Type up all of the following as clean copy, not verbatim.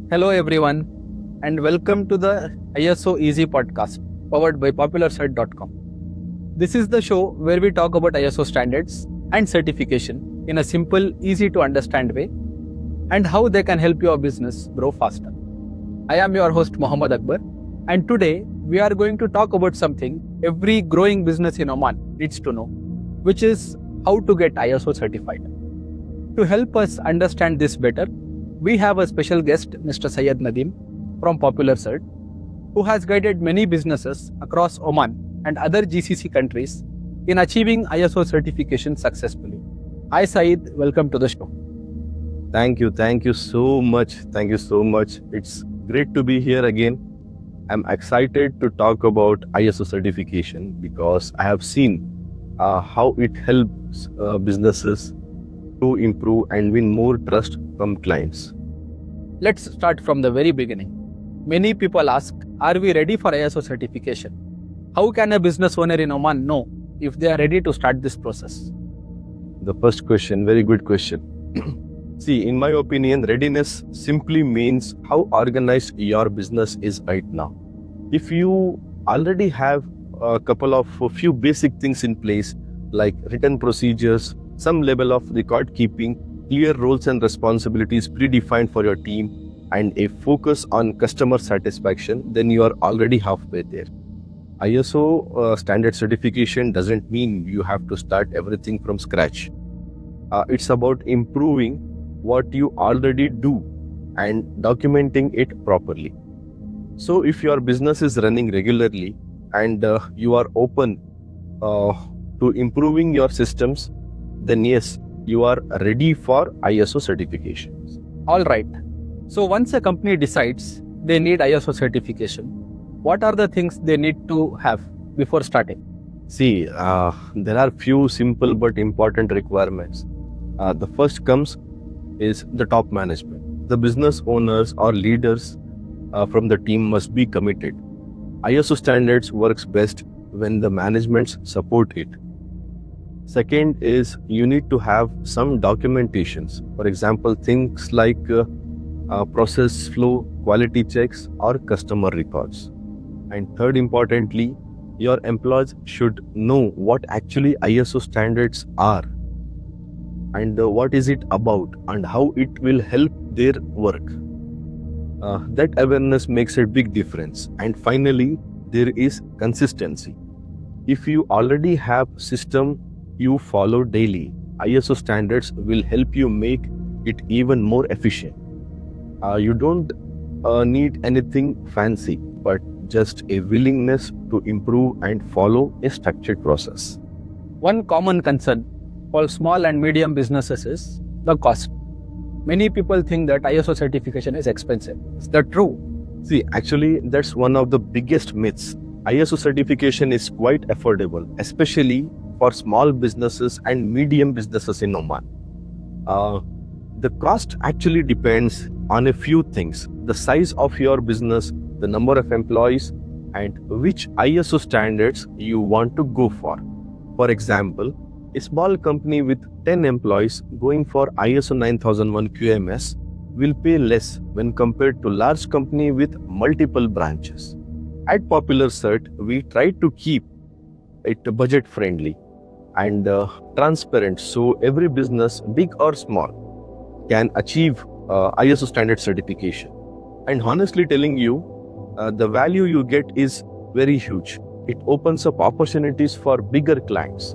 Hello, everyone, and welcome to the ISO Easy podcast powered by PopularCert.com. This is the show where we talk about ISO standards and certification in a simple, easy to understand way and how they can help your business grow faster. I am your host, Mohammad Akbar, and today we are going to talk about something every growing business in Oman needs to know, which is how to get ISO certified. To help us understand this better, we have a special guest, Mr. Syed Nadeem from PopularCert, who has guided many businesses across Oman and other GCC countries in achieving ISO certification successfully. Hi Syed, welcome to the show. Thank you so much. Thank you so much. It's great to be here again. I'm excited to talk about ISO certification because I have seen how it helps businesses to improve and win more trust from clients. Let's start from the very beginning. Many people ask, are we ready for ISO certification? How can a business owner in Oman know if they are ready to start this process? The first question, very good question. See, in my opinion, readiness simply means how organized your business is right now. If you already have a few basic things in place, like written procedures, some level of record keeping, clear roles and responsibilities predefined for your team, and a focus on customer satisfaction, then you are already halfway there. ISO standard certification doesn't mean you have to start everything from scratch. It's about improving what you already do and documenting it properly. So if your business is running regularly and you are open to improving your systems, then yes, you are ready for ISO certifications. All right. So once a company decides they need ISO certification, what are the things they need to have before starting? See, there are few simple but important requirements. The first comes is the top management. The business owners or leaders from the team must be committed. ISO standards works best when the management support it. Second is you need to have some documentations. For example, things like process flow, quality checks, or customer records. And third, importantly, your employees should know what actually ISO standards are and what is it about and how it will help their work. That awareness makes a big difference. And finally, there is consistency. If you already have system you follow daily, ISO standards will help you make it even more efficient. You don't need anything fancy, but just a willingness to improve and follow a structured process. One common concern for small and medium businesses is the cost. Many people think that ISO certification is expensive. Is that true? See, actually, that's one of the biggest myths. ISO certification is quite affordable, especially for small businesses and medium businesses in Oman. The cost actually depends on a few things: the size of your business, the number of employees, and which ISO standards you want to go for. For example, a small company with 10 employees going for ISO 9001 QMS will pay less when compared to large company with multiple branches. At PopularCert, we try to keep it budget friendly and transparent, so every business, big or small, can achieve ISO standard certification. And honestly telling you, the value you get is very huge. It opens up opportunities for bigger clients.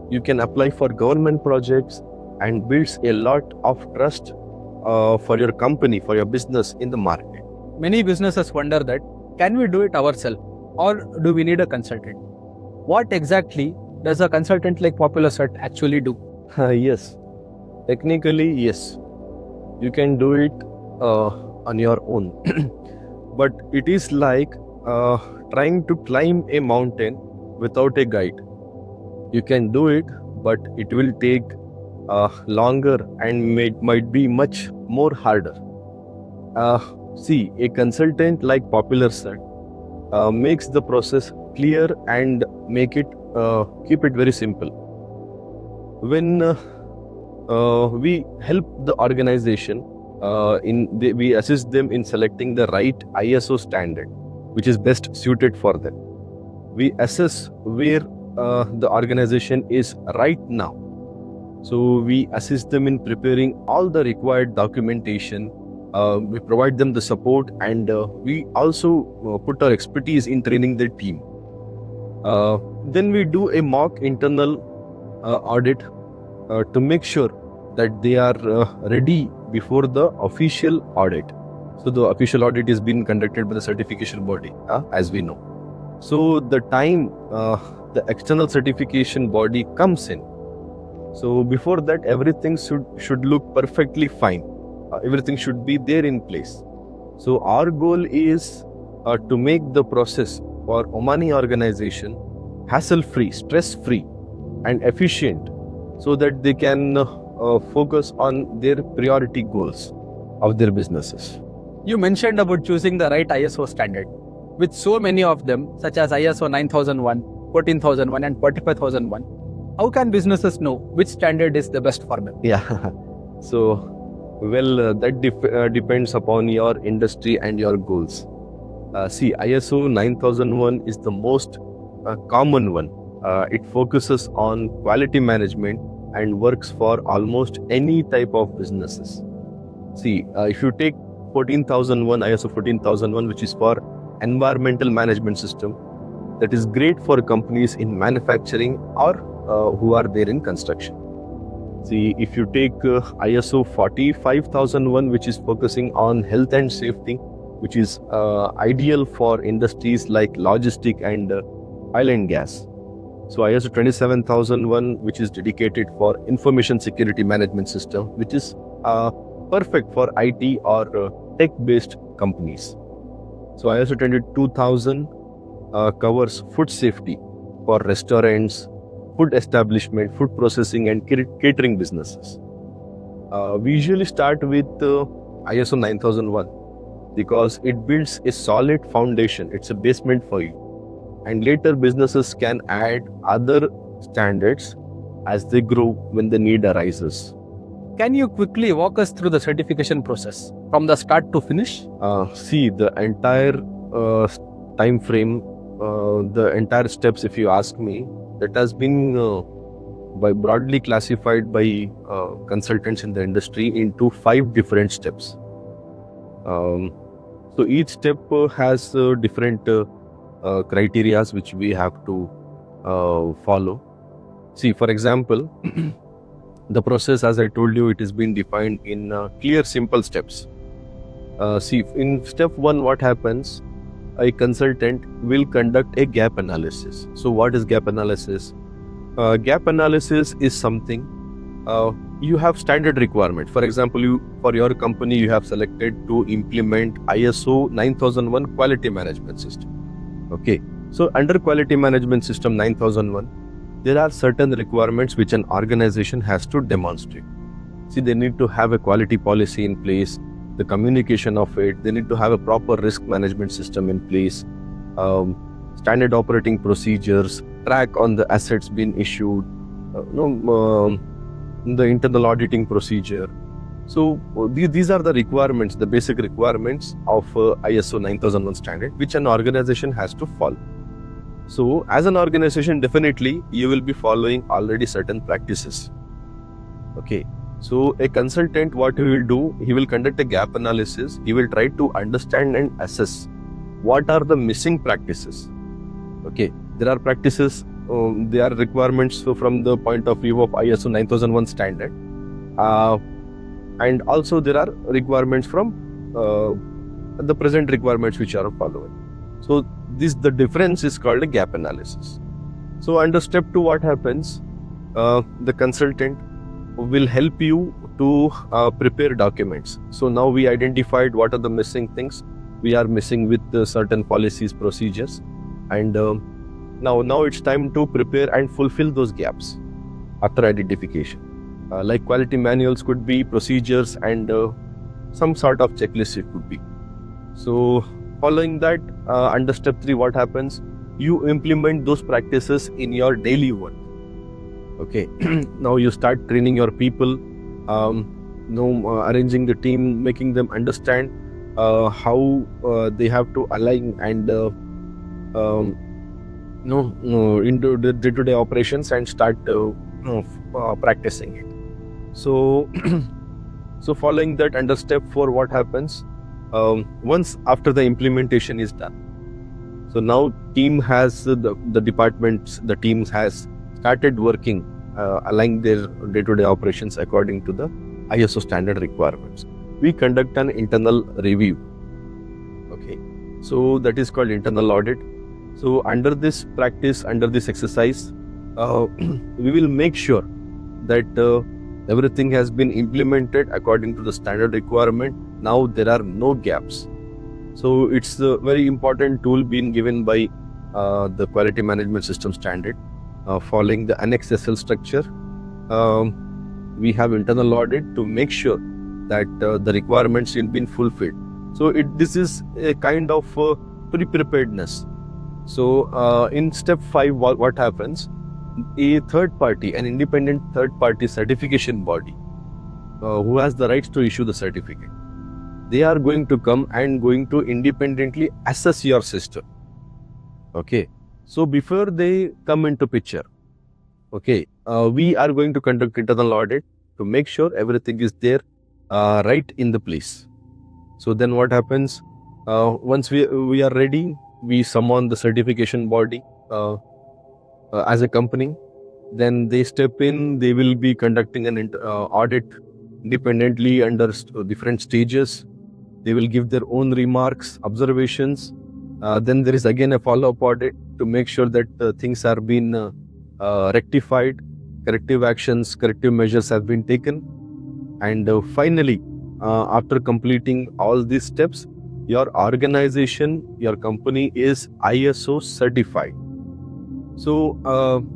You can apply for government projects and builds a lot of trust for your company, for your business in the market. Many businesses wonder that, can we do it ourselves or do we need a consultant? What exactly does a consultant like PopularCert actually do? Yes, technically yes, you can do it on your own. But it is like trying to climb a mountain without a guide. You can do it, but it will take longer and might be much more harder. See, a consultant like PopularCert makes the process clear and keep it very simple. When we help the organization We assist them in selecting the right ISO standard, which is best suited for them. We assess where the organization is right now. So we assist them in preparing all the required documentation. We provide them the support, and we also put our expertise in training their team. Then we do a mock internal audit to make sure that they are ready before the official audit. So the official audit is being conducted by the certification body, as we know. So the time the external certification body comes in, so before that everything should look perfectly fine. Everything should be there in place. So our goal is to make the process for Omani organization hassle-free, stress-free and efficient, so that they can focus on their priority goals of their businesses. You mentioned about choosing the right ISO standard. With so many of them, such as ISO 9001, 14001 and 45001, how can businesses know which standard is the best for them? Yeah. So, that depends upon your industry and your goals. See, ISO 9001 is the most common one. It focuses on quality management and works for almost any type of businesses. See, if you take 14001, ISO 14001, which is for environmental management system, that is great for companies in manufacturing or who are there in construction. See, if you take ISO 45001, which is focusing on health and safety, which is ideal for industries like logistic and oil and gas. So ISO 27001, which is dedicated for information security management system, which is perfect for IT or tech-based companies. So ISO 22000 covers food safety for restaurants, food establishment, food processing and catering businesses. We usually start with ISO 9001 because it builds a solid foundation. It's a basement for you. And later businesses can add other standards as they grow when the need arises. Can you quickly walk us through the certification process from the start to finish? See, the entire time frame, the entire steps, if you ask me, that has been broadly classified by consultants in the industry into 5 different steps. So each step has different criteria which we have to follow. See, for example, the process, as I told you, it has been defined in clear, simple steps. See, in step 1, what happens? A consultant will conduct a gap analysis. So what is gap analysis? Gap analysis is something you have standard requirement. For example, for your company, you have selected to implement ISO 9001 quality management system. Okay, so under quality management system 9001, there are certain requirements which an organization has to demonstrate. See, they need to have a quality policy in place, the communication of it, they need to have a proper risk management system in place, standard operating procedures, track on the assets being issued, the internal auditing procedure. So these are the requirements, the basic requirements of ISO 9001 standard, which an organization has to follow. So as an organization, definitely you will be following already certain practices. Okay, so a consultant, what he will do, he will conduct a gap analysis. He will try to understand and assess what are the missing practices. Okay, there are practices, there are requirements from the point of view of ISO 9001 standard. And also there are requirements from the present requirements which are following. So the difference is called a gap analysis. So under step 2, what happens? The consultant will help you to prepare documents. So now we identified what are the missing things we are missing with certain policies, procedures, and now it's time to prepare and fulfill those gaps after identification. Like quality manuals could be, procedures, and some sort of checklist it could be. So following that, under step 3, what happens? You implement those practices in your daily work. Okay, now you start training your people. arranging the team, making them understand how they have to align and into the day-to-day operations and start practicing it. So, so following that, under step 4, what happens once after the implementation is done? So now team has the departments, the teams has started working, aligning their day-to-day operations according to the ISO standard requirements. We conduct an internal review. Okay, so that is called internal audit. So under this practice, under this exercise, we will make sure that everything has been implemented according to the standard requirement. Now there are no gaps. So it's a very important tool being given by the quality management system standard. Following the Annex SL structure, we have internal audit to make sure that the requirements have been fulfilled. So this is a kind of pre-preparedness. So in step 5, what happens? A third party, an independent third party certification body who has the rights to issue the certificate, they are going to come and going to independently assess your system. Okay, so before they come into picture, okay, we are going to conduct internal audit to make sure everything is there right in the place. So then what happens? Once we are ready, we summon the certification body as a company. Then they step in. They will be conducting an audit independently under different stages. They will give their own remarks, observations. Then there is again a follow-up audit to make sure that things are being rectified, corrective actions, corrective measures have been taken. And finally, after completing all these steps, your organization, your company is ISO certified. So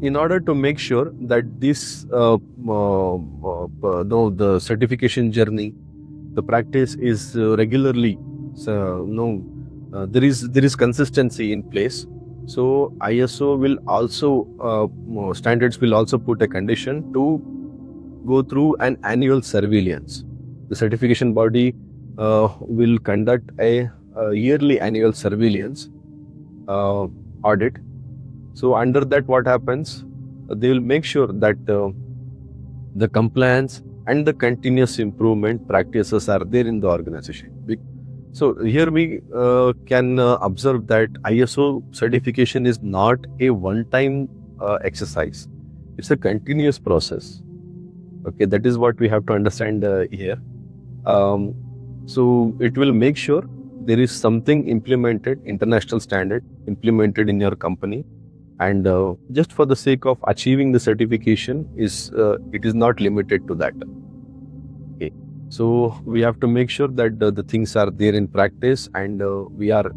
in order to make sure that this the certification journey, the practice is regularly, there is consistency in place. So ISO will also standards will also put a condition to go through an annual surveillance. The certification body will conduct a yearly annual surveillance audit. So under that, what happens? They will make sure that the compliance and the continuous improvement practices are there in the organization. So here we can observe that ISO certification is not a one-time exercise. It's a continuous process. Okay, that is what we have to understand here. So it will make sure there is something implemented, international standard implemented in your company, and just for the sake of achieving the certification, it is not limited to that. Okay, so we have to make sure that the things are there in practice, and we are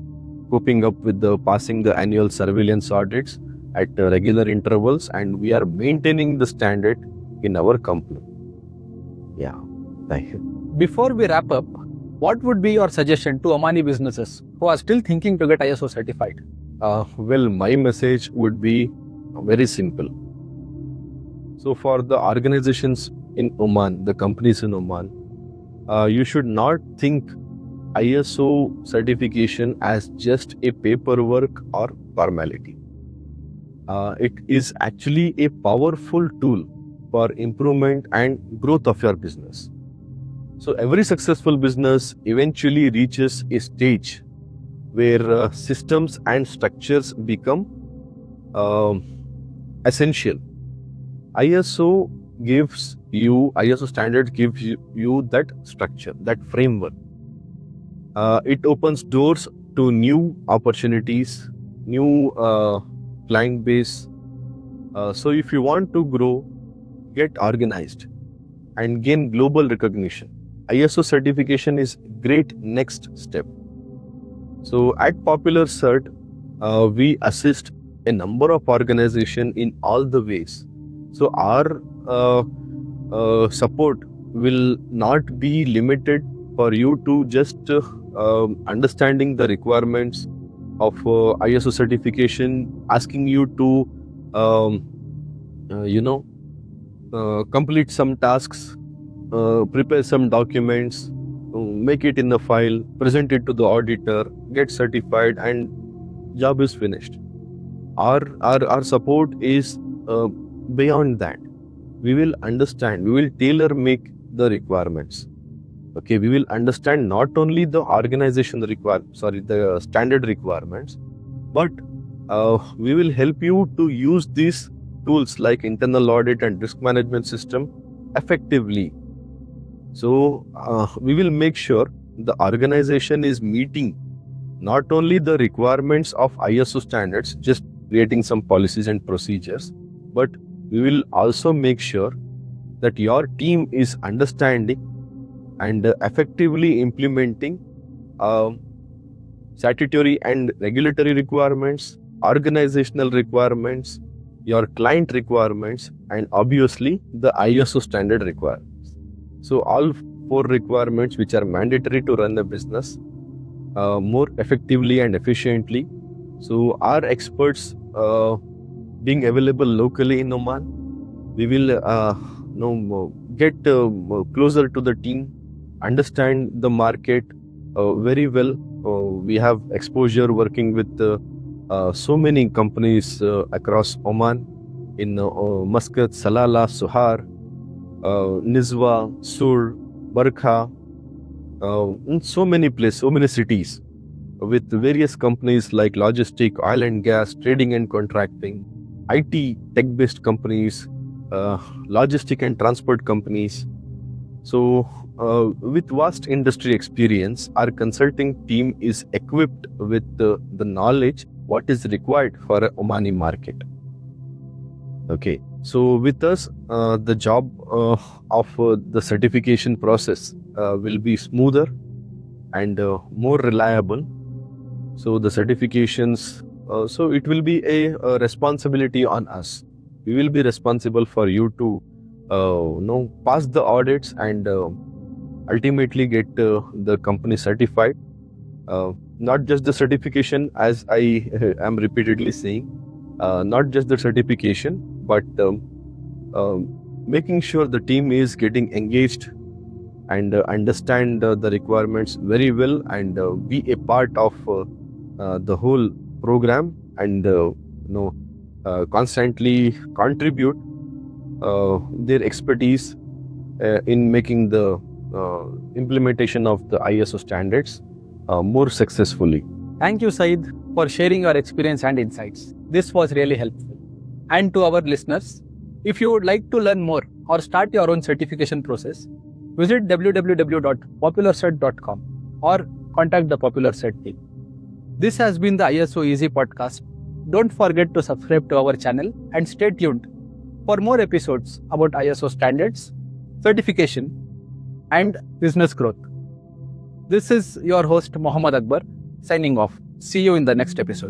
coping up with passing the annual surveillance audits at regular intervals, and we are maintaining the standard in our company. Yeah, thank you. Before we wrap up, what would be your suggestion to Omani businesses who are still thinking to get ISO certified? Well, my message would be very simple. So for the organizations in Oman, the companies in Oman, you should not think ISO certification as just a paperwork or formality. It is actually a powerful tool for improvement and growth of your business. So every successful business eventually reaches a stage where systems and structures become essential. ISO standard gives you that structure, that framework. It opens doors to new opportunities, new client base. So if you want to grow, get organized and gain global recognition, ISO certification is great next step. So at Popular Cert, we assist a number of organizations in all the ways. So our support will not be limited for you to just understanding the requirements of ISO certification, asking you to complete some tasks, prepare some documents, make it in a file, present it to the auditor, get certified, and job is finished. Our support is beyond that. We will understand, we will tailor make the requirements. Okay, we will understand not only the the standard requirements, but we will help you to use these tools like internal audit and risk management system effectively. So we will make sure the organization is meeting not only the requirements of ISO standards, just creating some policies and procedures, but we will also make sure that your team is understanding and effectively implementing statutory and regulatory requirements, organizational requirements, your client requirements, and obviously the ISO standard requirements. So all 4 requirements which are mandatory to run a business more effectively and efficiently. So our experts being available locally in Oman, we will get closer to the team, understand the market very well. We have exposure working with so many companies across Oman, in Muscat, Salalah, Sohar, Nizwa, Sur, Barkha, in so many places, so many cities, with various companies like logistic, oil and gas, trading and contracting, IT, tech-based companies, logistic and transport companies. So with vast industry experience, our consulting team is equipped with the knowledge what is required for a Omani market. Okay, so with us, the job of the certification process will be smoother and more reliable. So the certifications, so it will be a responsibility on us. We will be responsible for you to pass the audits and ultimately get the company certified. Not just the certification, as I am repeatedly saying, not just the certification, but making sure the team is getting engaged and understand the requirements very well and be a part of the whole program and constantly contribute their expertise in making the implementation of the ISO standards more successfully. Thank you, Saeed, for sharing your experience and insights. This was really helpful. And to our listeners, if you would like to learn more or start your own certification process, visit www.popularsert.com or contact the Popular Cert team. This has been the ISO Easy podcast. Don't forget to subscribe to our channel and stay tuned for more episodes about ISO standards, certification, and business growth. This is your host Mohammad Akbar signing off. See you in the next episode.